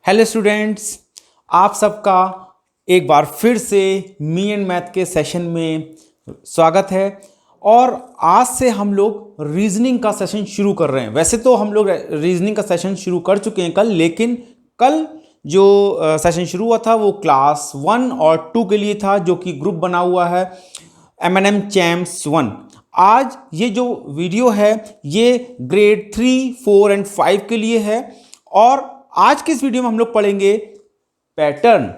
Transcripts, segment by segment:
Hello students, आप सबका एक बार फिर से मी एंड मैथ के सेशन में स्वागत है। और आज से हम लोग रीजनिंग का सेशन शुरू कर रहे हैं। वैसे तो हम लोग रीजनिंग का सेशन शुरू कर चुके हैं कल, लेकिन कल जो सेशन शुरू हुआ था वो क्लास 1 और 2 के लिए था, जो कि ग्रुप बना हुआ है M&M चैम्प्स 1। आज ये जो वीडियो है ये ग्रेड 3, 4 एंड 5 के लिए है। और आज के इस वीडियो में हम लोग पढ़ेंगे पैटर्न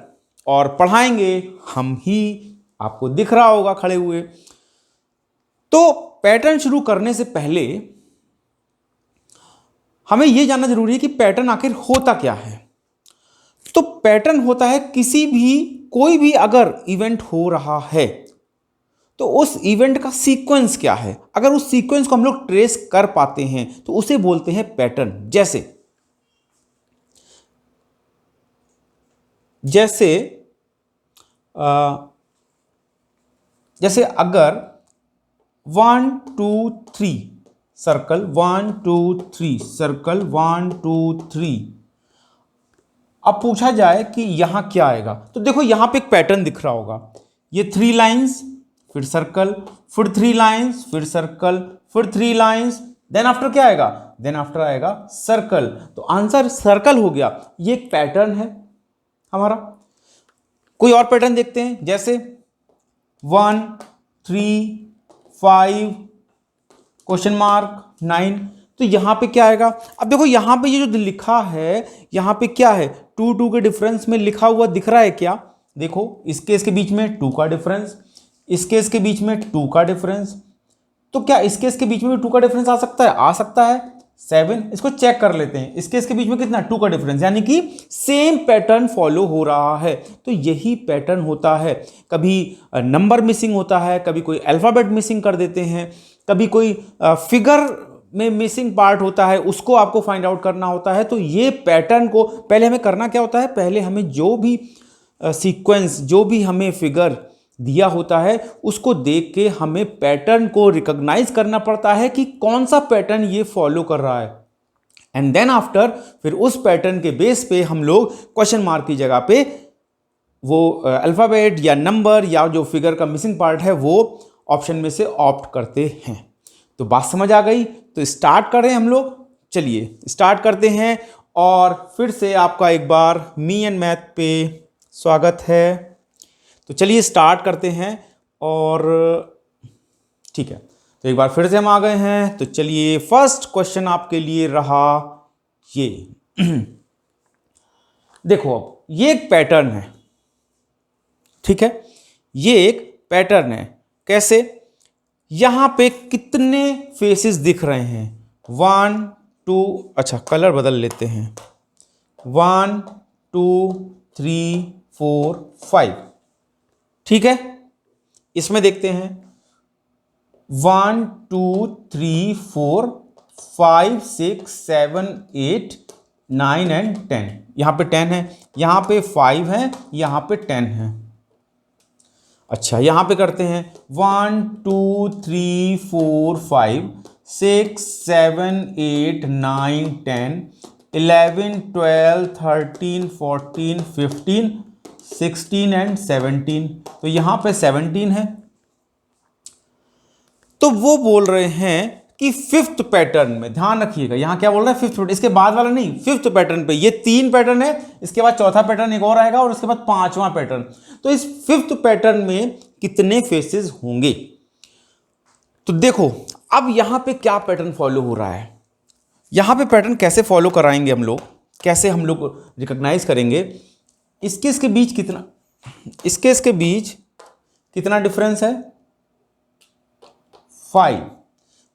और पढ़ाएंगे हम ही, आपको दिख रहा होगा खड़े हुए। तो पैटर्न शुरू करने से पहले हमें यह जानना जरूरी है कि पैटर्न आखिर होता क्या है। तो पैटर्न होता है कोई भी अगर इवेंट हो रहा है तो उस इवेंट का सीक्वेंस क्या है। अगर उस सीक्वेंस को हम लोग ट्रेस कर पाते हैं तो उसे बोलते हैं पैटर्न। जैसे अगर 1 2 3 सर्कल 1 2 3 सर्कल 1 2 3, अब पूछा जाए कि यहां क्या आएगा, तो देखो यहां पे एक पैटर्न दिख रहा होगा। ये 3 लाइंस, फिर सर्कल, फिर 3 लाइंस, फिर सर्कल, फिर 3 लाइंस, देन आफ्टर क्या आएगा, देन आफ्टर आएगा सर्कल। तो आंसर सर्कल हो गया। ये एक पैटर्न है हमारा। कोई और पैटर्न देखते हैं, जैसे 1 3 5 क्वेश्चन मार्क 9। तो यहां पे क्या आएगा। अब देखो यहां पे ये जो लिखा है, यहां पे क्या है, 2 2 के डिफरेंस में लिखा हुआ दिख रहा है क्या। देखो इस केस के बीच में 2 का डिफरेंस, इस केस के बीच में 2 का डिफरेंस। तो क्या इस केस के बीच में भी 2 का डिफरेंस आ सकता है? आ सकता है। 7, इसको चेक कर लेते हैं। इस केस के बीच में कितना, 2 का डिफरेंस, यानी कि सेम पैटर्न फॉलो हो रहा है। तो यही पैटर्न होता है। कभी नंबर मिसिंग होता है, कभी कोई अल्फाबेट मिसिंग कर देते हैं, कभी कोई फिगर में मिसिंग पार्ट होता है, उसको आपको फाइंड आउट करना होता है। तो ये पैटर्न को पहले हमें करना क्या होता है, पहले हमें जो भी सीक्वेंस, जो भी हमें फिगर दिया होता है, उसको देख के हमें पैटर्न को रिकॉग्नाइज करना पड़ता है कि कौन सा पैटर्न ये फॉलो कर रहा है। एंड देन आफ्टर फिर उस पैटर्न के बेस पे हम लोग क्वेश्चन मार्क की जगह पे वो अल्फाबेट या नंबर या जो फिगर का मिसिंग पार्ट है वो ऑप्शन में से ऑप्ट करते हैं। तो बात समझ आ गई। तो स्टार्ट करें हम लोग, चलिए स्टार्ट करते हैं। और फिर से आपका एक बार मी एंड मैथ पे स्वागत है। तो चलिए स्टार्ट करते हैं। और ठीक है, तो एक बार फिर से हम आ गए हैं। तो चलिए फर्स्ट क्वेश्चन आपके लिए रहा ये देखो, अब ये एक पैटर्न है, ठीक है, ये एक पैटर्न है। कैसे, यहां पे कितने फेसेस दिख रहे हैं, 1 2, अच्छा कलर बदल लेते हैं, 1 2 3 4 5, ठीक है। इसमें देखते हैं 1 2 3 4 5 6 7 8 9 एंड 10। यहां पे 10 है, यहां पे 5 है, यहां पे 10 है। अच्छा यहां पे करते हैं 1 2 3 4 5 6 7 8 9 10 11 12 13 14 15 16 एंड 17। तो यहां पे 17 है। तो वो बोल रहे हैं कि फिफ्थ पैटर्न में, ध्यान रखिएगा यहां क्या बोल रहा है, फिफ्थ पैटर्न, इसके बाद वाला नहीं, फिफ्थ पैटर्न पे। ये 3 पैटर्न है, इसके बाद चौथा पैटर्न एक और आएगा और उसके बाद 5वां पैटर्न। तो इस फिफ्थ पैटर्न में कितने फेसेस होंगे। तो देखो अब यहां पे क्या पैटर्न फॉलो हो रहा है, यहां पे पैटर्न कैसे फॉलो कराएंगे हम लोग, कैसे हम लोग रिकॉग्नाइज करेंगे। इसके बीच कितना, इसके बीच कितना डिफरेंस है, 5।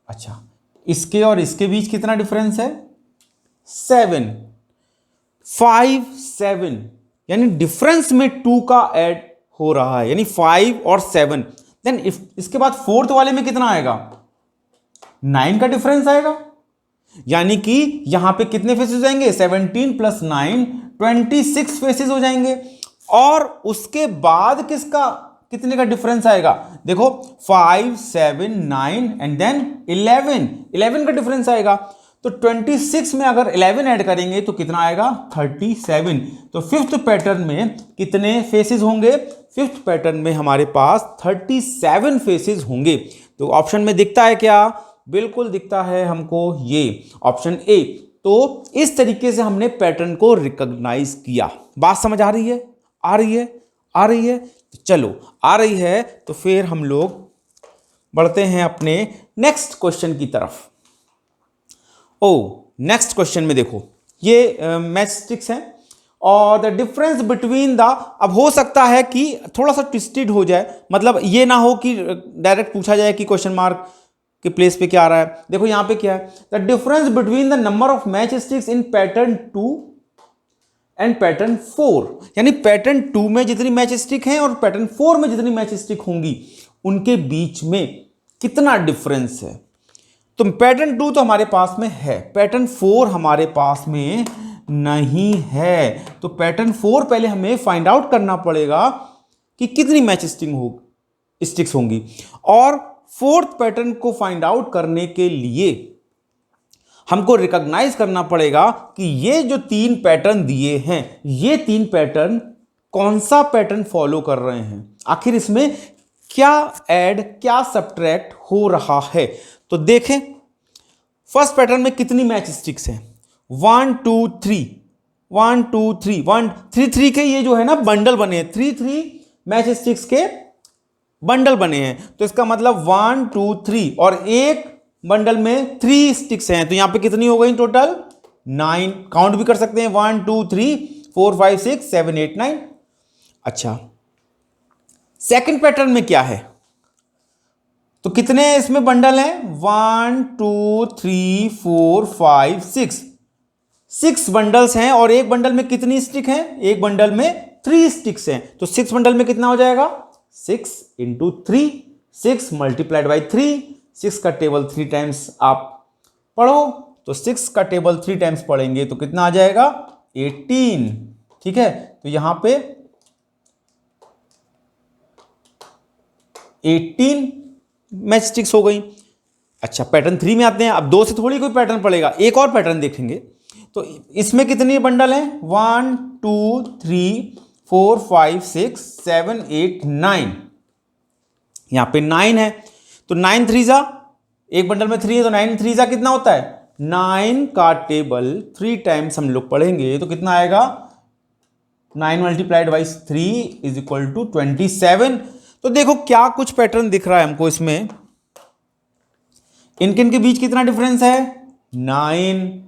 अच्छा इसके और इसके बीच कितना डिफरेंस है, 7। 5 7, यानी डिफरेंस में 2 का ऐड हो रहा है, यानी 5 और 7। देन इसके बाद फोर्थ वाले में कितना आएगा, 9 का डिफरेंस आएगा। यानी कि यहां पे कितने फेसेस हो जाएंगे, 17 + 9 26 फेसेस हो जाएंगे। और उसके बाद कितने का डिफरेंस आएगा, देखो 5 7 9 एंड देन 11 का डिफरेंस आएगा। तो 26 में अगर 11 ऐड करेंगे तो कितना आएगा 37। तो फिफ्थ पैटर्न में कितने फेसेस होंगे, फिफ्थ पैटर्न में हमारे पास 37 फेसेस होंगे। तो ऑप्शन में दिखता है क्या, बिल्कुल दिखता है हमको ये ऑप्शन ए। तो इस तरीके से हमने पैटर्न को रिकॉग्नाइज किया। बात समझ आ रही है, आ रही है, आ रही है? तो चलो आ रही है तो फिर हम लोग बढ़ते हैं अपने नेक्स्ट क्वेश्चन की तरफ। नेक्स्ट क्वेश्चन में देखो ये मैच स्टिक्स हैं और द डिफरेंस बिटवीन द, अब हो सकता है कि थोड़ा सा ट्विस्टेड हो जाए, मतलब ये ना हो कि डायरेक्ट पूछा जाए कि क्वेश्चन मार्क के प्लेस पे क्या आ रहा है। देखो यहां पे क्या है, the difference between the number of match sticks in pattern 2 and pattern 4, यानी पैटर्न 2 में जितनी मैच स्टिक हैं और पैटर्न 4 में जितनी मैच स्टिक होंगी उनके बीच में कितना डिफरेंस है। तो पैटर्न 2 तो हमारे पास में है, पैटर्न 4 हमारे पास में नहीं है। तो पैटर्न 4 पहले हमें फाइंड आउट करना पड़ेगा कि कितनी मैच स्टिक्स होंगी, और फोर्थ पैटर्न को फाइंड आउट करने के लिए हमको रिकॉग्नाइज करना पड़ेगा कि ये जो 3 पैटर्न दिए हैं, ये 3 पैटर्न कौन सा पैटर्न फॉलो कर रहे हैं, आखिर इसमें क्या ऐड क्या सब्ट्रैक्ट हो रहा है। तो देखें फर्स्ट पैटर्न में कितनी मैच स्टिक्स हैं, 1 2 3 1 2 3 1 3 3 के ये जो है ना बंडल बने हैं, 3 मैच स्टिक्स के बंडल बने हैं। तो इसका मतलब 1 2 3 और एक बंडल में 3 स्टिक्स हैं, तो यहां पे कितनी हो गई टोटल 9। काउंट भी कर सकते हैं 1 2 3 4 5 6 7 8 9। अच्छा सेकंड पैटर्न में क्या है, तो कितने इसमें बंडल हैं 1 2 3 4 5 6 बंडल्स हैं, और एक बंडल में कितनी स्टिक हैं, एक बंडल में 3 स्टिक्स हैं। तो 6 बंडल में कितना हो जाएगा 6 इंटू 3, 6 मल्टीप्लाइड बाई 3, 6 का टेबल 3 टाइम्स आप पढ़ो, तो 6 का टेबल 3 टाइम्स पढ़ेंगे तो कितना आ जाएगा 18। ठीक है, तो यहां पे 18 मैच स्टिक्स हो गई। अच्छा पैटर्न 3 में आते हैं, अब 2 से थोड़ी कोई पैटर्न पड़ेगा, एक और पैटर्न देखेंगे। तो इसमें कितनी बंडल हैं 1 2 3 4 5 6 7 8 9, यहां पे 9 है। तो 9 3 जा, एक बंडल में 3 है तो 9 3 जा कितना होता है 9 का टेबल 3 टाइम्स हम लोग पढ़ेंगे तो कितना आएगा 9 multiplied by 3 is equal to 27। तो देखो क्या कुछ पैटर्न दिख रहा है हमको इसमें, इनके इनके बीच कितना डिफरेंस है 9,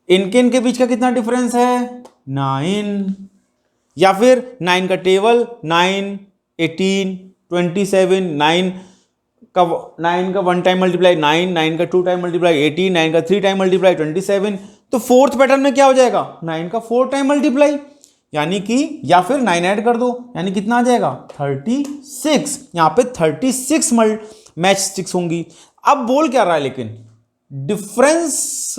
इनके बीच का कितना डिफरेंस है 9, या फिर 9 का टेबल 9 18 27, 9 का 1 टाइम मल्टीप्लाई 9, 9 का 2 टाइम मल्टीप्लाई 18, 9 का 3 टाइम मल्टीप्लाई 27। तो फोर्थ पैटर्न में क्या हो जाएगा 9 का 4 टाइम मल्टीप्लाई, यानी कि या फिर 9 ऐड कर दो, यानी कितना आ जाएगा 36। यहां पे 36 मैच स्टिक्स होंगी। अब बोल क्या रहा है लेकिन difference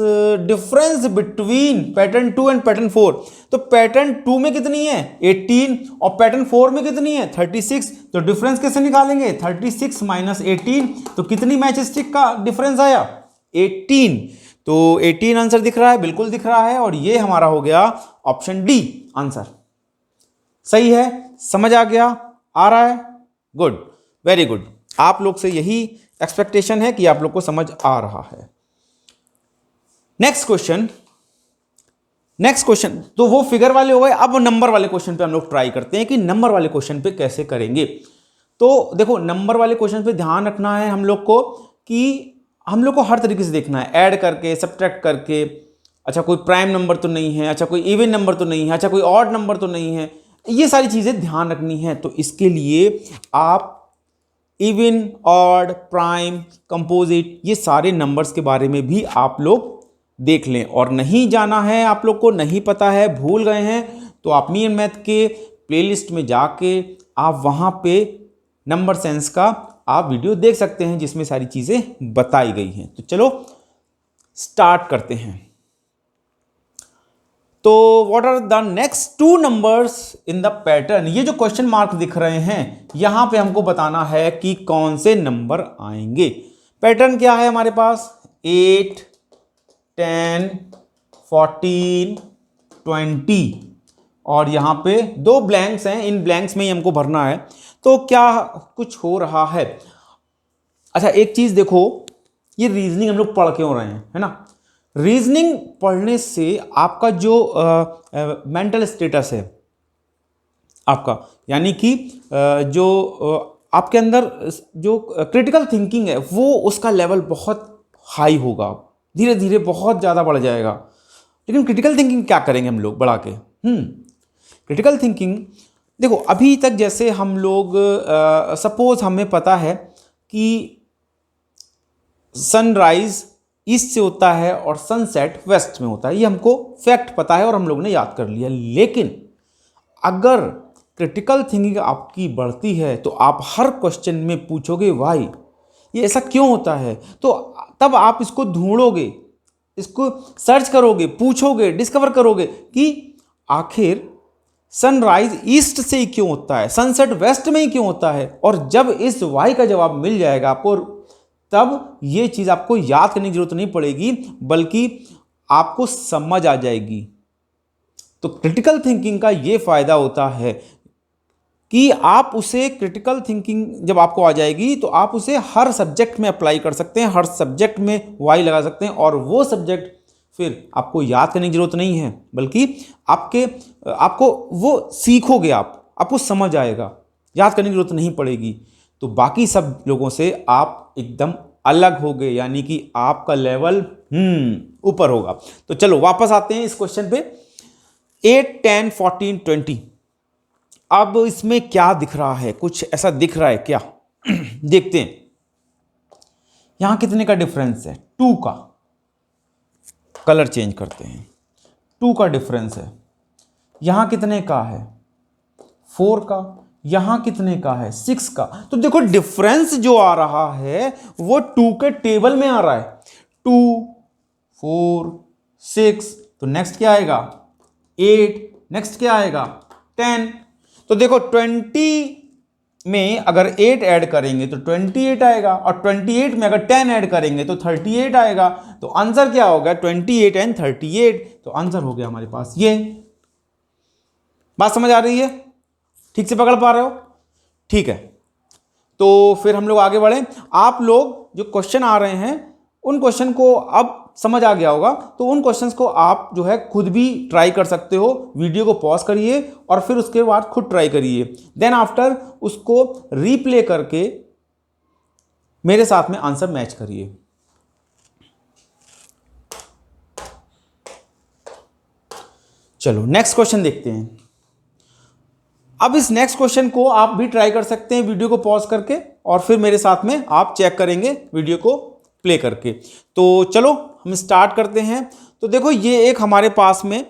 between pattern 2 and pattern 4। तो पैटर्न 2 में कितनी है 18 और पैटर्न 4 में कितनी है 36। तो डिफरेंस कैसे निकालेंगे 36 माइनस 18, तो कितनी मैच स्टिक का डिफरेंस आया 18। तो 18 आंसर दिख रहा है, बिल्कुल दिख रहा है, और ये हमारा हो गया ऑप्शन डी आंसर। सही है, समझ आ गया, आ रहा है, गुड, वेरी गुड। आप लोग से यही एक्सपेक्टेशन है कि आप लोग को समझ आ रहा है। नेक्स्ट क्वेश्चन तो वो फिगर वाले हो गए। अब नंबर वाले क्वेश्चन पे हम लोग ट्राई करते हैं कि नंबर वाले क्वेश्चन पे कैसे करेंगे। तो देखो नंबर वाले क्वेश्चन पे ध्यान रखना है हम लोग को कि हम लोग को हर तरीके से देखना है, ऐड करके सब्ट्रैक्ट करके, अच्छा कोई प्राइम नंबर तो नहीं है, अच्छा कोई इवन नंबर तो नहीं है, अच्छा कोई ऑड नंबर तो नहीं है, ये सारी चीज़ें ध्यान रखनी है। तो इसके लिए आप इवन ऑड प्राइम कंपोजिट ये सारे नंबर्स के बारे में भी आप लोग देख लें, और नहीं जाना है आप लोग को, नहीं पता है, भूल गए हैं, तो आप मी एंड मैथ के प्लेलिस्ट में जाके आप वहाँ पे नंबर सेंस का आप वीडियो देख सकते हैं जिसमें सारी चीज़ें बताई गई हैं। तो चलो स्टार्ट करते हैं। तो what are the next 2 numbers in the pattern, ये जो क्वेश्चन मार्क दिख रहे हैं यहां पे हमको बताना है कि कौन से नंबर आएंगे। पैटर्न क्या है हमारे पास 8 10, 14, 20 और यहाँ पे 2 ब्लैंक्स हैं, इन ब्लैंक्स में ही हमको भरना है। तो क्या कुछ हो रहा है? अच्छा एक चीज देखो, ये रीजनिंग हम लोग पढ़ के हो रहे हैं, है ना। रीजनिंग पढ़ने से आपका जो मेंटल स्टेटस है आपका, यानी कि जो आपके अंदर जो क्रिटिकल थिंकिंग है वो उसका लेवल बहुत हाई होगा, धीरे धीरे बहुत ज़्यादा बढ़ जाएगा। लेकिन क्रिटिकल थिंकिंग क्या करेंगे हम लोग बढ़ा के? क्रिटिकल थिंकिंग देखो, अभी तक जैसे हम लोग सपोज हमें पता है कि सनराइज ईस्ट से होता है और सनसेट वेस्ट में होता है, ये हमको फैक्ट पता है और हम लोग ने याद कर लिया। लेकिन अगर क्रिटिकल थिंकिंग आपकी बढ़ती है तो आप हर क्वेश्चन में पूछोगे वाई, ये ऐसा क्यों होता है, तो तब आप इसको ढूंढोगे, इसको सर्च करोगे, पूछोगे, डिस्कवर करोगे कि आखिर सनराइज ईस्ट से ही क्यों होता है, सनसेट वेस्ट में ही क्यों होता है। और जब इस वाई का जवाब मिल जाएगा आपको, तब ये चीज़ आपको याद करने की जरूरत नहीं पड़ेगी, बल्कि आपको समझ आ जाएगी। तो क्रिटिकल थिंकिंग का ये फायदा होता है कि आप उसे, क्रिटिकल थिंकिंग जब आपको आ जाएगी तो आप उसे हर सब्जेक्ट में अप्लाई कर सकते हैं, हर सब्जेक्ट में वाई लगा सकते हैं, और वो सब्जेक्ट फिर आपको याद करने की जरूरत नहीं है, बल्कि आपको वो सीखोगे, आपको समझ आएगा, याद करने की जरूरत नहीं पड़ेगी। तो बाकी सब लोगों से आप एकदम अलग हो गए, यानी कि आपका लेवल ऊपर होगा। तो चलो वापस आते हैं इस क्वेश्चन पे। 8, 10, 14, 20। अब इसमें क्या दिख रहा है? कुछ ऐसा दिख रहा है क्या? देखते हैं। यहां कितने का डिफरेंस है? 2 का। कलर चेंज करते हैं। 2 का डिफरेंस है। यहां कितने का है? 4 का। यहां कितने का है? 6 का। तो देखो डिफरेंस जो आ रहा है वो 2 के टेबल में आ रहा है। 2, 4, 6। तो नेक्स्ट क्या आएगा? 8। नेक्स्ट क्या आएगा? 10। तो देखो 20 में अगर 8 ऐड करेंगे तो 28 आएगा, और 28 में अगर 10 ऐड करेंगे तो 38 आएगा। तो आंसर क्या होगा? 28 एंड 38। तो आंसर हो गया हमारे पास ये। बात समझ आ रही है? ठीक से पकड़ पा रहे हो? ठीक है, तो फिर हम लोग आगे बढ़े। आप लोग जो क्वेश्चन आ रहे हैं उन क्वेश्चन को अब समझ आ गया होगा, तो उन क्वेश्चंस को आप जो है खुद भी ट्राई कर सकते हो। वीडियो को पॉज करिए और फिर उसके बाद खुद ट्राई करिए, देन आफ्टर उसको रीप्ले करके मेरे साथ में आंसर मैच करिए। चलो नेक्स्ट क्वेश्चन देखते हैं। अब इस नेक्स्ट क्वेश्चन को आप भी ट्राई कर सकते हैं वीडियो को पॉज करके, और फिर मेरे साथ में आप चेक करेंगे वीडियो को प्ले करके। तो चलो हम स्टार्ट करते हैं। तो देखो ये एक हमारे पास में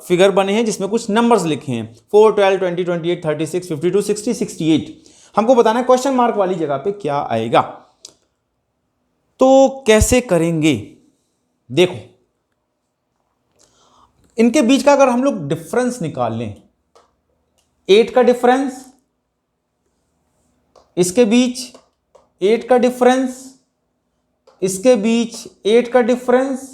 फिगर बने हैं जिसमें कुछ नंबर्स लिखे हैं 4, 12, 20, 28, 36, 52, 60, 68। हमको बताना है क्वेश्चन मार्क वाली जगह पे क्या आएगा। तो कैसे करेंगे? देखो इनके बीच का अगर हम लोग डिफरेंस निकाल लें, 8 का डिफरेंस, इसके बीच 8 का डिफरेंस, इसके बीच 8 का डिफरेंस,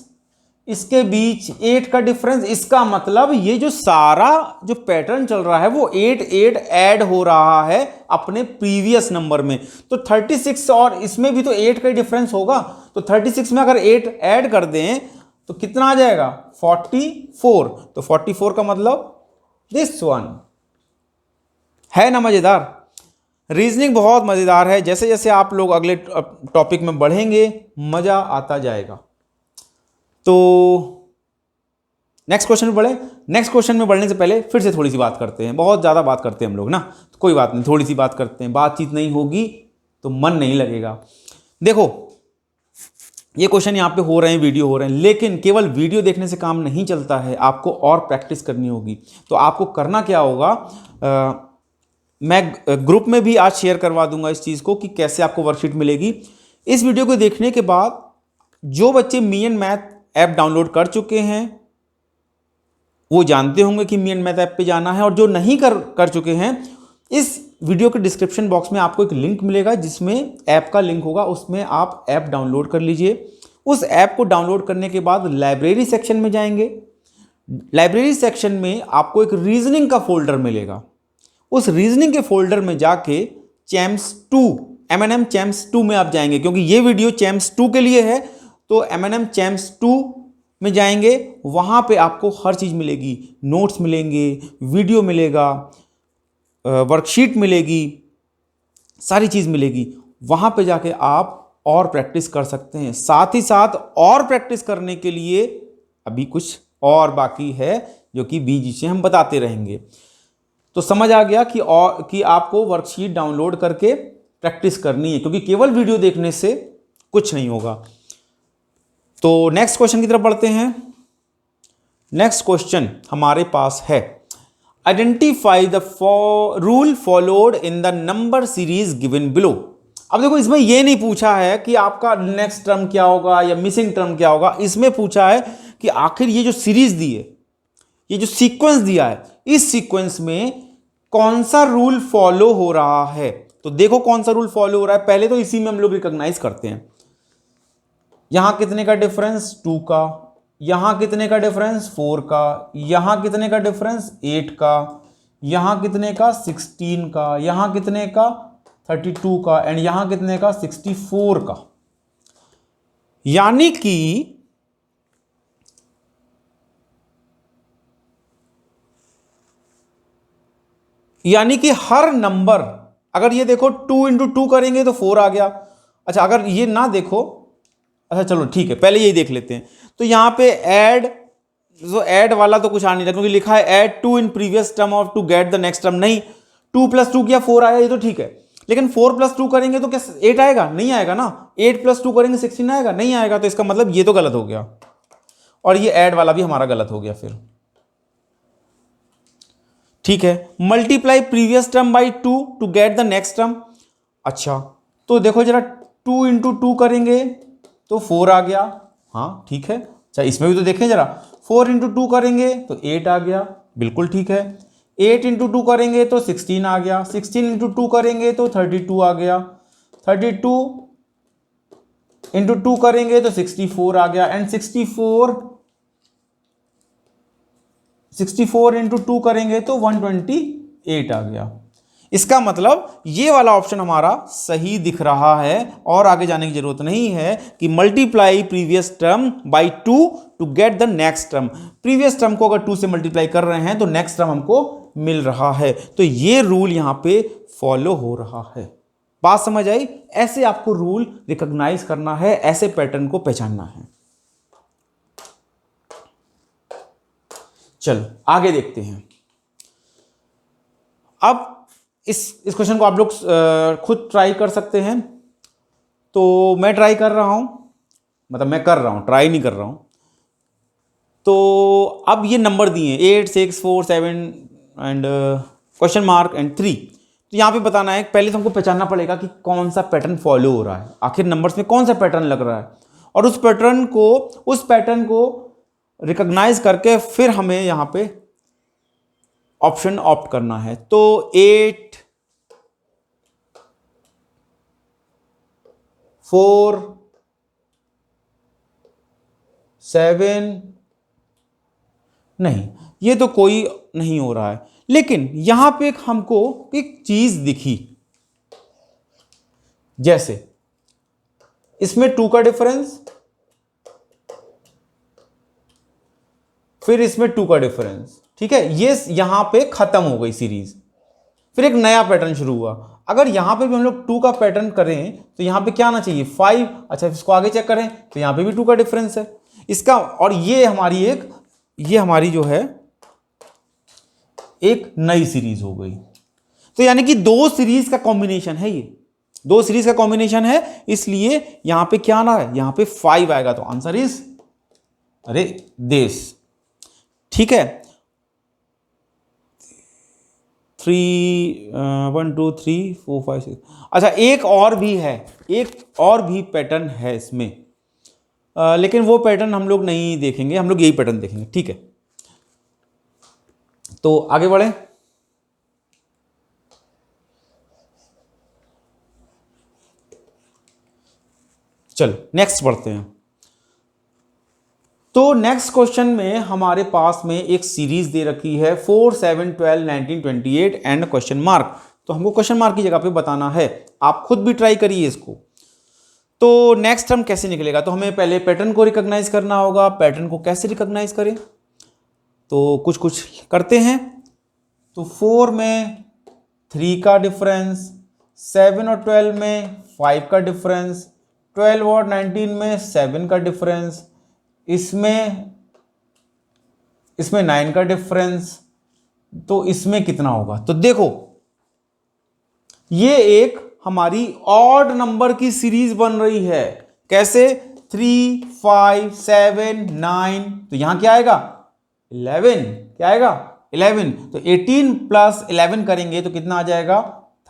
इसके बीच 8 का डिफरेंस, इसका मतलब ये जो सारा जो पैटर्न चल रहा है वो 8 8 ऐड हो रहा है अपने प्रीवियस नंबर में। तो 36 और इसमें भी तो 8 का डिफरेंस होगा। तो 36 में अगर 8 ऐड कर दें तो कितना आ जाएगा? 44। तो 44 का मतलब दिस वन। है ना मजेदार? रीजनिंग बहुत मजेदार है। जैसे जैसे आप लोग अगले टॉपिक में बढ़ेंगे मजा आता जाएगा। तो नेक्स्ट क्वेश्चन में बढ़े। नेक्स्ट क्वेश्चन में बढ़ने से पहले फिर से थोड़ी सी बात करते हैं। बहुत ज़्यादा बात करते हैं हम लोग ना, तो कोई बात नहीं, थोड़ी सी बात करते हैं। बातचीत नहीं होगी तो मन नहीं लगेगा। देखो ये क्वेश्चन यहाँ पे हो रहे हैं, वीडियो हो रहे हैं, लेकिन केवल वीडियो देखने से काम नहीं चलता है, आपको और प्रैक्टिस करनी होगी। तो आपको करना क्या होगा, मैं ग्रुप में भी आज शेयर करवा दूंगा इस चीज़ को कि कैसे आपको वर्कशीट मिलेगी। इस वीडियो को देखने के बाद जो बच्चे me and math app download कर चुके हैं वो जानते होंगे कि मी एंड मैथ ऐप पे जाना है, और जो नहीं कर चुके हैं, इस वीडियो के डिस्क्रिप्शन बॉक्स में आपको एक लिंक मिलेगा जिसमें ऐप का लिंक होगा, उसमें आप ऐप डाउनलोड कर लीजिए। उस ऐप को डाउनलोड करने के बाद लाइब्रेरी सेक्शन में जाएंगे। लाइब्रेरी सेक्शन में आपको एक रीजनिंग का फोल्डर मिलेगा। उस रीजनिंग के फोल्डर में जाके चैम्प्स 2 M&M चैम्प्स 2 में आप जाएंगे, क्योंकि ये वीडियो चैम्प्स 2 के लिए है। तो M&M चैम्प्स 2 में जाएंगे, वहां पे आपको हर चीज मिलेगी, नोट्स मिलेंगे, वीडियो मिलेगा, वर्कशीट मिलेगी, सारी चीज मिलेगी। वहां पे जाके आप और प्रैक्टिस कर सकते हैं। साथ ही साथ और प्रैक्टिस करने के लिए अभी कुछ और बाकी है जो कि बीच से हम बताते रहेंगे। तो समझ आ गया कि आपको वर्कशीट डाउनलोड करके प्रैक्टिस करनी है, क्योंकि केवल वीडियो देखने से कुछ नहीं होगा। तो नेक्स्ट क्वेश्चन की तरफ बढ़ते हैं। नेक्स्ट क्वेश्चन हमारे पास है, identify the rule followed in the number series given below. अब देखो, इसमें यह नहीं पूछा है कि आपका नेक्स्ट टर्म क्या होगा या मिसिंग टर्म क्या होगा। इसमें पूछा है कि आखिर ये जो सीरीज दी है, ये जो सीक्वेंस दिया है, इस सीक्वेंस में कौन सा रूल फॉलो हो रहा है। तो देखो कौन सा रूल फॉलो हो रहा है। पहले तो इसी में हम लोग रिकॉग्नाइज करते हैं। यहां कितने का डिफरेंस 2 का, यहां कितने का डिफरेंस 4 का, यहां कितने का डिफरेंस 8 का, यहां कितने का 16 का, यहां कितने का 32 का, एंड यहां कितने का 64 का। यानी कि हर नंबर, अगर ये देखो 2 इंटू 2 करेंगे तो 4 आ गया। अच्छा, अगर ये ना देखो, अच्छा चलो ठीक है, पहले यही देख लेते हैं। तो यहां पे ऐड वाला तो कुछ आ नहीं रहा, क्योंकि लिखा है ऐड 2 इन प्रीवियस टर्म और to get the next term. नहीं, 2 + 2 किया 4 आया, ये तो ठीक है। लेकिन 4 + 2 करेंगे तो क्या 8 आएगा? नहीं आएगा ना। 8 + 2 करेंगे 16 आएगा? नहीं आएगा। तो इसका मतलब ये तो गलत हो गया, और ये ऐड वाला भी हमारा गलत हो गया फिर। ठीक है, multiply previous term by 2 to get the next term. अच्छा, तो देखो जरा, 2 इंटू 2 करेंगे तो 4 आ गया। हाँ ठीक है। अच्छा, इसमें भी तो देखें जरा, 4 इंटू 2 करेंगे तो 8 आ गया, बिल्कुल ठीक है। 8 इंटू 2 करेंगे तो 16 आ गया, 16 इंटू 2 करेंगे तो 32 आ गया, 32 इंटू 2 करेंगे तो 64 आ गया, एंड 64 इंटू 2 करेंगे तो 128 आ गया। इसका मतलब ये वाला ऑप्शन हमारा सही दिख रहा है, और आगे जाने की जरूरत नहीं है कि multiply previous term by 2 to get the next term. Previous term को अगर 2 से मल्टीप्लाई कर रहे हैं तो नेक्स्ट टर्म हमको मिल रहा है। तो ये रूल यहां पे फॉलो हो रहा है। बात समझ आई? ऐसे आपको रूल रिकॉग्नाइज करना है, ऐसे पैटर्न को पहचानना है। चलो आगे देखते हैं। अब इस क्वेश्चन को आप लोग खुद ट्राई कर सकते हैं। तो मैं ट्राई कर रहा हूं, मतलब मैं कर रहा हूं, ट्राई नहीं कर रहा हूं। तो अब ये नंबर दिए 8, 6, 4, 7 एंड क्वेश्चन मार्क एंड 3। तो यहां पे बताना है, पहले तो हमको पहचानना पड़ेगा कि कौन सा पैटर्न फॉलो हो रहा है, आखिर नंबर्स में कौन सा पैटर्न लग रहा है, और उस पैटर्न को रिकॉग्नाइज करके फिर हमें यहां पे ऑप्शन ऑप्ट करना है। तो 8, 4, 7, नहीं, ये तो कोई नहीं हो रहा है। लेकिन यहां पे हमको एक चीज दिखी, जैसे इसमें 2 का डिफरेंस, फिर इसमें 2 का डिफरेंस। ठीक है, ये यहां पे खत्म हो गई सीरीज, फिर एक नया पैटर्न शुरू हुआ। अगर यहां पे भी हम लोग 2 का पैटर्न करें तो यहां पे क्या आना चाहिए 5। अच्छा, इसको आगे चेक करें तो यहां पे भी 2 का डिफरेंस है इसका, और ये हमारी जो है एक नई सीरीज हो गई। तो यानी कि 2 सीरीज का कॉम्बिनेशन है, ये 2 सीरीज का कॉम्बिनेशन है, इसलिए यहां पे क्या आना है, यहां पे 5 आएगा। तो आंसर इज दिस। ठीक है, 1 2 3 4 5 6। अच्छा, एक और भी पैटर्न है इसमें, लेकिन वो पैटर्न हम लोग नहीं देखेंगे, हम लोग यही पैटर्न देखेंगे। ठीक है, तो आगे बढ़े। चलो नेक्स्ट बढ़ते हैं। तो नेक्स्ट क्वेश्चन में हमारे पास में एक सीरीज दे रखी है 4, 7, 12, 19, 28 एंड क्वेश्चन मार्क। तो हमको क्वेश्चन मार्क की जगह पे बताना है, आप खुद भी ट्राई करिए इसको। तो नेक्स्ट टर्म कैसे निकलेगा, तो हमें पहले पैटर्न को रिकॉग्नाइज करना होगा। पैटर्न को कैसे रिकॉग्नाइज करें, तो कुछ कुछ करते हैं। तो 4 में 3 का डिफरेंस, 7 और 12 में 5 का डिफरेंस, 12 और 19 में 7 का डिफरेंस, इसमें 9 का डिफरेंस। तो इसमें कितना होगा, तो देखो ये एक हमारी ऑड नंबर की सीरीज बन रही है। कैसे, 3, 5, 7, 9, तो यहां क्या आएगा 11, क्या आएगा 11। तो 18 प्लस 11 करेंगे तो कितना आ जाएगा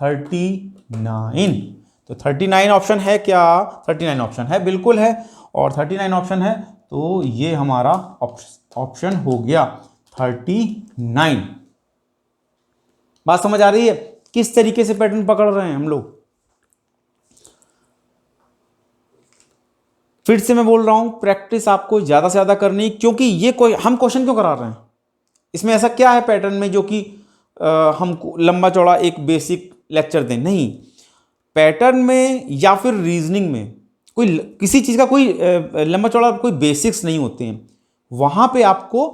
39। तो 39 ऑप्शन है क्या, 39 ऑप्शन है, बिल्कुल है। और 39 ऑप्शन है तो ये हमारा ऑप्शन हो गया 39। बात समझ आ रही है किस तरीके से पैटर्न पकड़ रहे हैं हम लोग। फिर से मैं बोल रहा हूं, प्रैक्टिस आपको ज्यादा से ज्यादा करनी, क्योंकि ये कोई हम क्वेश्चन क्यों करा रहे हैं, इसमें ऐसा क्या है पैटर्न में जो कि हमको लंबा चौड़ा एक बेसिक लेक्चर दें, नहीं। पैटर्न में या फिर रीजनिंग में कोई किसी चीज का कोई लंबा चौड़ा कोई बेसिक्स नहीं होते हैं। वहां पे आपको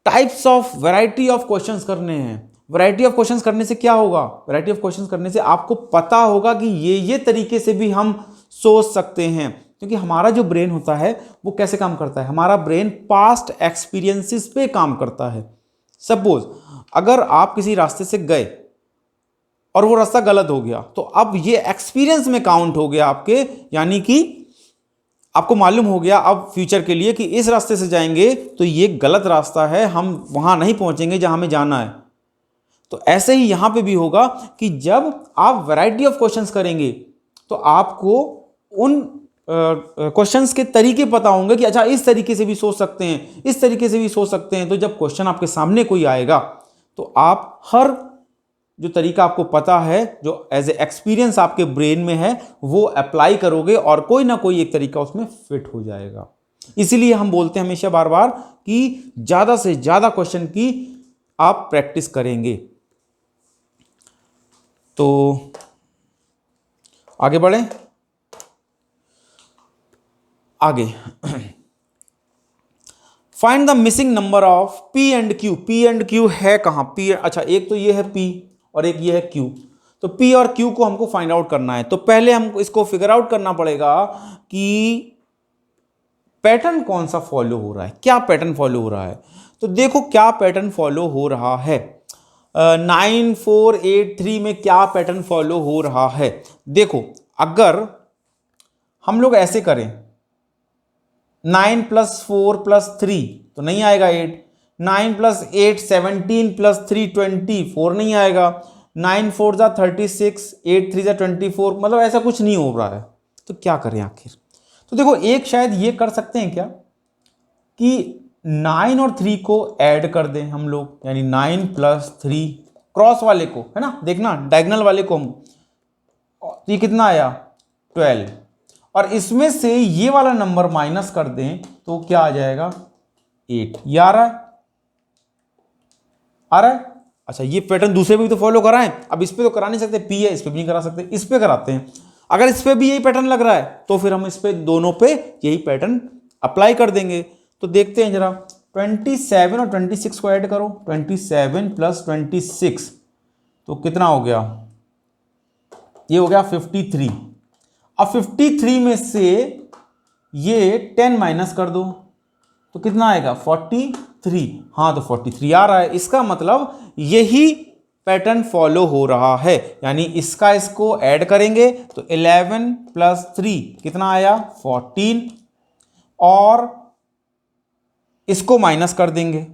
types of variety of questions करने हैं। वैरायटी ऑफ क्वेश्चंस करने से क्या होगा, वैरायटी ऑफ क्वेश्चंस करने से आपको पता होगा कि ये तरीके से भी हम सोच सकते हैं। क्योंकि हमारा जो ब्रेन होता है वो कैसे काम करता है, हमारा ब्रेन पास्ट एक्सपीरियंसेस पे काम करता है। सपोज अगर आप किसी रास्ते से गए और वो रास्ता गलत हो गया, तो अब ये एक्सपीरियंस में काउंट हो गया आपके, यानी कि आपको मालूम हो गया अब फ्यूचर के लिए कि इस रास्ते से जाएंगे तो ये गलत रास्ता है, हम वहां नहीं पहुंचेंगे जहां हमें जाना है। तो ऐसे ही यहां पे भी होगा कि जब आप वैरायटी ऑफ क्वेश्चंस करेंगे तो आपको उन क्वेश्चंस के तरीके पता होंगे कि अच्छा इस तरीके से भी सोच सकते हैं, इस तरीके से भी सोच सकते हैं। तो जब क्वेश्चन आपके सामने कोई आएगा तो आप हर जो तरीका आपको पता है, जो एज ए एक्सपीरियंस आपके ब्रेन में है, वो अप्लाई करोगे और कोई ना कोई एक तरीका उसमें फिट हो जाएगा। इसीलिए हम बोलते हैं हमेशा बार बार कि ज्यादा से ज्यादा क्वेश्चन की आप प्रैक्टिस करेंगे। तो आगे बढ़े, आगे find the missing number of P and Q। P and Q है कहां, P, अच्छा एक तो ये है P और एक ये है Q। तो P और Q को हमको फाइंड आउट करना है। तो पहले हमको इसको फिगर आउट करना पड़ेगा कि पैटर्न कौन सा फॉलो हो रहा है, क्या पैटर्न फॉलो हो रहा है। तो देखो क्या पैटर्न फॉलो हो रहा है, 9, 4, 8, 3 में क्या पैटर्न फॉलो हो रहा है। देखो अगर हम लोग ऐसे करें 9 + 4 + 3 तो नहीं आएगा 8, 9 + 8 17 + 3 24 नहीं आएगा, 9 4 जा 36, 8 3 जा 24, मतलब ऐसा कुछ नहीं हो रहा है। तो क्या करें आखिर, तो देखो एक शायद ये कर सकते हैं क्या कि 9 और 3 को ऐड कर दें हम लोग, यानी 9 + 3 क्रॉस वाले को, है ना, देखना डायगोनल वाले को हम, तो ये कितना आया 12, और इसमें से ये वाला नंबर माइनस कर दें तो क्या आ जाएगा 8। ये आ रहा है, आ रहा है। अच्छा ये पैटर्न दूसरे पे भी तो फॉलो कराएं, अब इस पे तो करा नहीं सकते, P है, इस पे भी नहीं करा सकते, इस पे कराते हैं। अगर इस पे भी यही पैटर्न लग रहा है तो फिर हम इस पे दोनों पे यही पैटर्न अप्लाई कर देंगे। तो देखते हैं जरा, 27 और 26 को ऐड करो, 27 + 26 तो कितना हो गया, ये हो गया 53। अब 53 में से ये 10 माइनस कर दो तो कितना आएगा 43। हाँ तो 43 आ रहा है, इसका मतलब यही पैटर्न फॉलो हो रहा है, यानी इसका इसको ऐड करेंगे तो 11 + 3 कितना आया 14, और इसको माइनस कर देंगे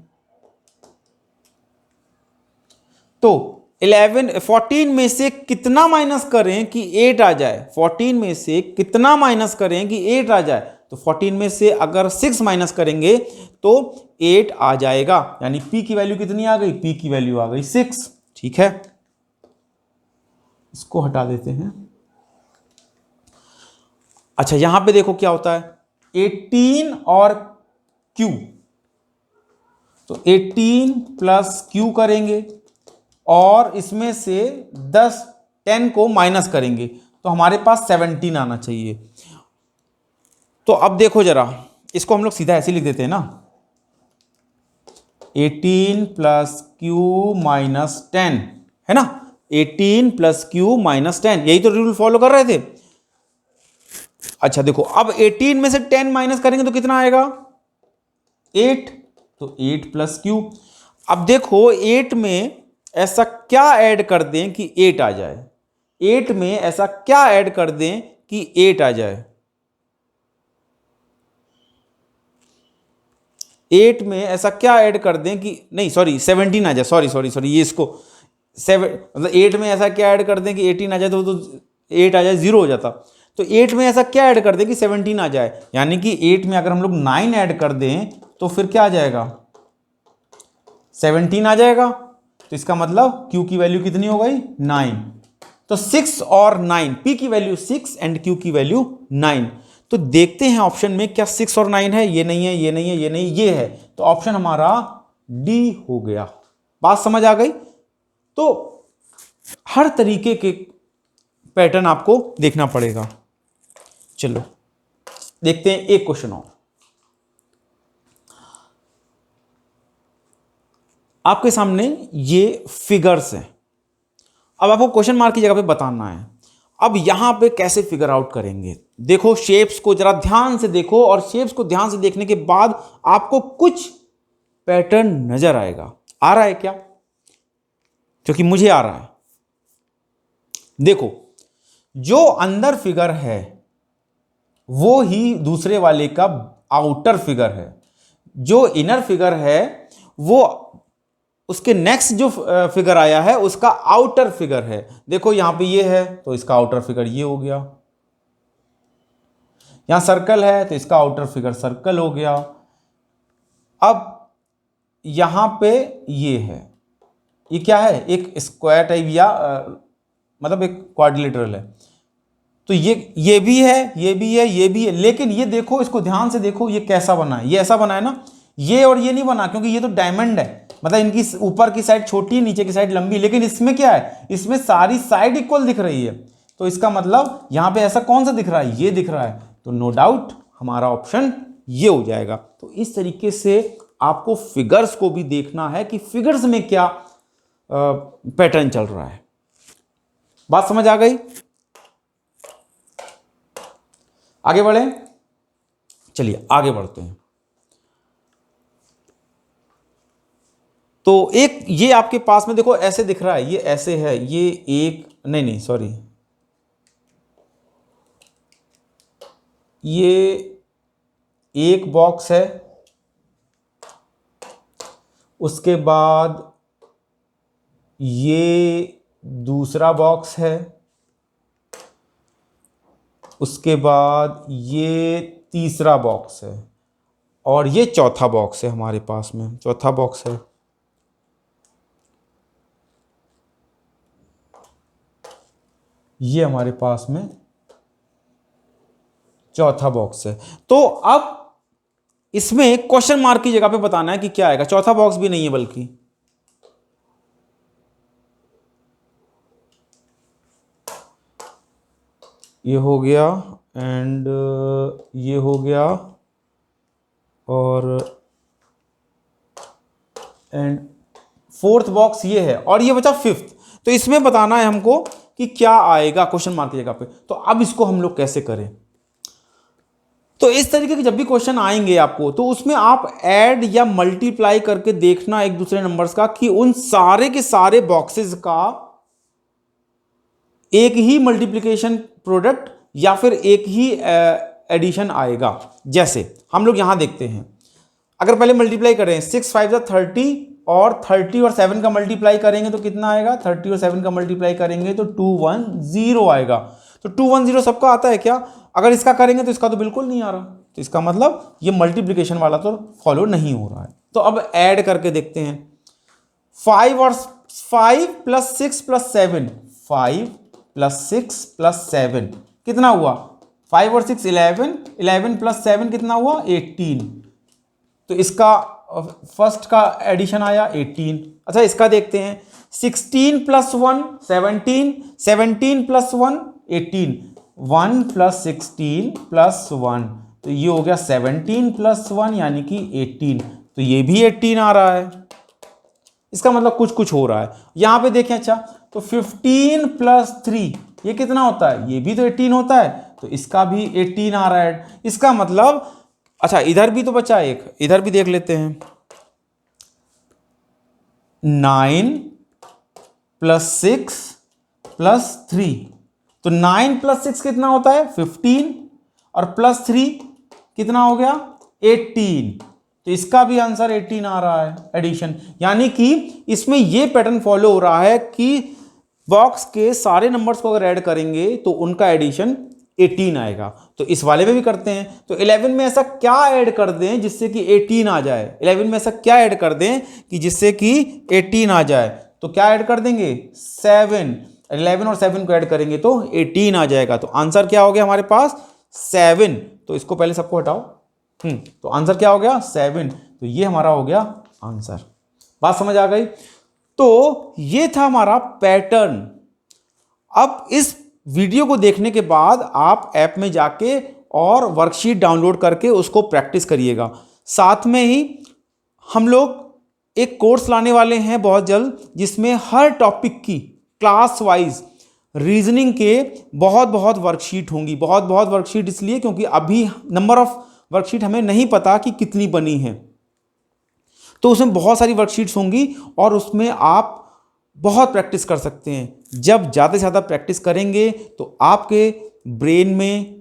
तो 14 में से कितना माइनस करें कि 8 आ जाए, 14 में से कितना माइनस करें कि 8 आ जाए। तो 14 में से अगर 6 माइनस करेंगे तो 8 आ जाएगा, यानी P की वैल्यू कितनी आ गई, P की वैल्यू आ गई 6। ठीक है, इसको हटा देते हैं। अच्छा यहां पे देखो क्या होता है, 18 और क्यू, तो 18 प्लस क्यू करेंगे और इसमें से 10 को माइनस करेंगे तो हमारे पास 17 आना चाहिए। तो अब देखो जरा, इसको हम लोग सीधा ऐसे लिख देते हैं ना, 18 प्लस क्यू माइनस 10, है ना, 18 प्लस क्यू माइनस 10, यही तो रूल फॉलो कर रहे थे। अच्छा देखो, अब 18 में से 10 माइनस करेंगे तो कितना आएगा, 8, तो 8 प्लस क्यू। अब देखो 8 में ऐसा क्या ऐड कर दें कि 8 आ जाए, 8 में ऐसा क्या ऐड कर दें कि 8 आ जाए, 8 में ऐसा क्या ऐड कर दें कि, नहीं सॉरी 17 आ जाए, सॉरी ये इसको 7 मतलब 8 में ऐसा क्या ऐड कर दें कि 18 आ जाए, तो 8 आ जाए, 0 हो जाता। तो 8 में ऐसा क्या ऐड कर दें कि 17 आ जाए, यानी कि 8 में अगर हम लोग 9 ऐड कर दें तो फिर क्या आ जाएगा, 17 आ जाएगा। तो इसका मतलब Q की वैल्यू कितनी हो गई, 9। तो 6 और 9, P की वैल्यू 6 एंड Q की वैल्यू 9। तो देखते हैं ऑप्शन में क्या 6 और 9 है, ये नहीं है, ये नहीं है, ये नहीं, ये है, तो ऑप्शन हमारा डी हो गया। बात समझ आ गई। तो हर तरीके के पैटर्न आपको देखना पड़ेगा। चलो देखते हैं एक क्वेश्चन और। आपके सामने ये फिगर्स हैं, अब आपको क्वेश्चन मार्क की जगह पे बताना है। अब यहां पे कैसे फिगर आउट करेंगे, देखो शेप्स को जरा ध्यान से देखो, और शेप्स को ध्यान से देखने के बाद आपको कुछ पैटर्न नजर आएगा। आ रहा है क्या, क्योंकि मुझे आ रहा है। देखो जो अंदर फिगर है वो ही दूसरे वाले का आउटर फिगर है, जो इनर फिगर है वो उसके नेक्स्ट जो फिगर आया है उसका आउटर फिगर है। देखो यहां पे ये है तो इसका आउटर फिगर ये हो गया, यहां सर्कल है तो इसका आउटर फिगर सर्कल हो गया। अब यहां पे ये है, ये क्या है, एक स्क्वायर टाइप या मतलब एक क्वाड्रिलेटरल है। तो ये भी है, ये भी है, ये भी है, लेकिन ये देखो, इसको ध्यान से देखो, ये कैसा बना है, ये ऐसा बना है ना, ये और ये नहीं बना, क्योंकि ये तो डायमंड है, मतलब इनकी ऊपर की साइड छोटी है, नीचे की साइड लंबी, लेकिन इसमें क्या है, इसमें सारी साइड इक्वल दिख रही है। तो इसका मतलब यहां पे ऐसा कौन सा दिख रहा है, ये दिख रहा है, तो नो डाउट हमारा ऑप्शन ये हो जाएगा। तो इस तरीके से आपको फिगर्स को भी देखना है कि फिगर्स में क्या पैटर्न चल रहा है। बात समझ आ गई। आगे बढ़े, चलिए आगे बढ़ते हैं। तो एक ये आपके पास में देखो ऐसे दिख रहा है, ये ऐसे है, ये एक नहीं सॉरी, ये एक बॉक्स है, उसके बाद ये दूसरा बॉक्स है, उसके बाद ये तीसरा बॉक्स है, और ये चौथा बॉक्स है हमारे पास में, चौथा बॉक्स है। ये हमारे पास में चौथा बॉक्स है। तो अब इसमें क्वेश्चन मार्क की जगह पे बताना है कि क्या आएगा। चौथा बॉक्स भी नहीं है, बल्कि ये हो गया एंड ये हो गया और एंड फोर्थ बॉक्स ये है, और ये बचा फिफ्थ। तो इसमें बताना है हमको कि क्या आएगा क्वेश्चन मार्क की जगह पे। तो अब इसको हम लोग कैसे करें, तो इस तरीके के जब भी क्वेश्चन आएंगे आपको, तो उसमें आप ऐड या मल्टीप्लाई करके देखना एक दूसरे नंबर्स का कि उन सारे के सारे बॉक्सेस का एक ही मल्टीप्लिकेशन प्रोडक्ट या फिर एक ही एडिशन आएगा। जैसे हम लोग यहां देखते हैं, अगर पहले मल्टीप्लाई करें 6 5 30 और 30 और 7 का मल्टीप्लाई करेंगे तो कितना आएगा, 30 और 7 का मल्टीप्लाई करेंगे तो 210 आएगा। तो 210 सबका आता है क्या, अगर इसका करेंगे तो इसका तो बिल्कुल नहीं आ रहा, तो इसका मतलब ये मल्टीप्लिकेशन वाला तो फॉलो नहीं हो रहा है। तो अब ऐड करके देखते हैं, 5 और 5 प्लस 6 प्लस 7, 5 प्लस 6 प्लस 7 कितना हुआ, 5 और 6 11, 11 प्लस 7 कितना हुआ 18, तो इसका फर्स्ट का एडिशन आया 18। अच्छा इसका देखते हैं, 16 + 1 17, 17 + 1 18, 1 + 16 + 1, तो ये हो गया 17 + 1 यानी कि 18, तो ये भी 18 आ रहा है। इसका मतलब कुछ कुछ हो रहा है। यहां पे देखें, अच्छा तो 15 + 3 ये कितना होता है, ये भी तो 18 होता है, तो इसका भी 18 आ रहा है। इसका मतलब, अच्छा इधर भी तो बचा एक, इधर भी देख लेते हैं, 9 + 6 + 3, तो 9 + 6 कितना होता है 15, और +3 कितना हो गया 18, तो इसका भी आंसर 18 आ रहा है एडिशन। यानी कि इसमें यह पैटर्न फॉलो हो रहा है कि बॉक्स के सारे नंबर्स को अगर ऐड करेंगे तो उनका एडिशन 18 आएगा। तो इस वाले में भी करते हैं, तो 11 में ऐसा क्या ऐड कर दें जिससे कि 18 आ जाए, 11 में ऐसा क्या ऐड कर दें कि जिससे कि 18 आ जाए, तो क्या ऐड कर देंगे 7, 11 और 7 को ऐड करेंगे तो 18 आ जाएगा। तो आंसर क्या हो गया हमारे पास 7, तो इसको पहले सबको हटाओ, तो आंसर क्या हो गया 7, तो ये हमारा हो गया आंसर। बात समझ आ गई? तो ये था हमारा पैटर्न। अब इस वीडियो को देखने के बाद आप ऐप में जाके और वर्कशीट डाउनलोड करके उसको प्रैक्टिस करिएगा। साथ में ही हम लोग एक कोर्स लाने वाले हैं बहुत जल्द, जिसमें हर टॉपिक की क्लास वाइज रीजनिंग के बहुत बहुत वर्कशीट होंगी। बहुत बहुत वर्कशीट इसलिए क्योंकि अभी नंबर ऑफ वर्कशीट हमें नहीं पता कि कितनी बनी है, तो उसमें बहुत सारी वर्कशीट्स होंगी और उसमें आप बहुत प्रैक्टिस कर सकते हैं। जब ज़्यादा से ज़्यादा प्रैक्टिस करेंगे तो आपके ब्रेन में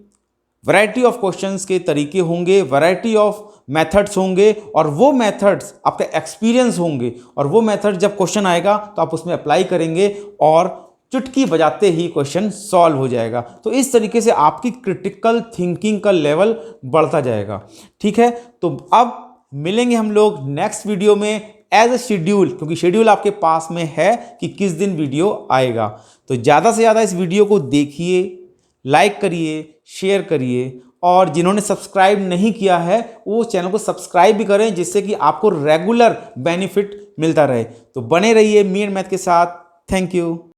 वैरायटी ऑफ क्वेश्चंस के तरीके होंगे, वैरायटी ऑफ मेथड्स होंगे, और वो मेथड्स आपका एक्सपीरियंस होंगे, और वो मेथड जब क्वेश्चन आएगा तो आप उसमें अप्लाई करेंगे और चुटकी बजाते ही क्वेश्चन सॉल्व हो जाएगा। तो इस तरीके से आपकी क्रिटिकल थिंकिंग का लेवल बढ़ता जाएगा। ठीक है, तो अब मिलेंगे हम लोग नेक्स्ट वीडियो में एज ए शेड्यूल, क्योंकि शेड्यूल आपके पास में है कि किस दिन वीडियो आएगा। तो ज़्यादा से ज़्यादा इस वीडियो को देखिए, लाइक करिए, शेयर करिए, और जिन्होंने सब्सक्राइब नहीं किया है वो चैनल को सब्सक्राइब भी करें, जिससे कि आपको रेगुलर बेनिफिट मिलता रहे। तो बने रहिए मी एंड मैथ के साथ। Thank you.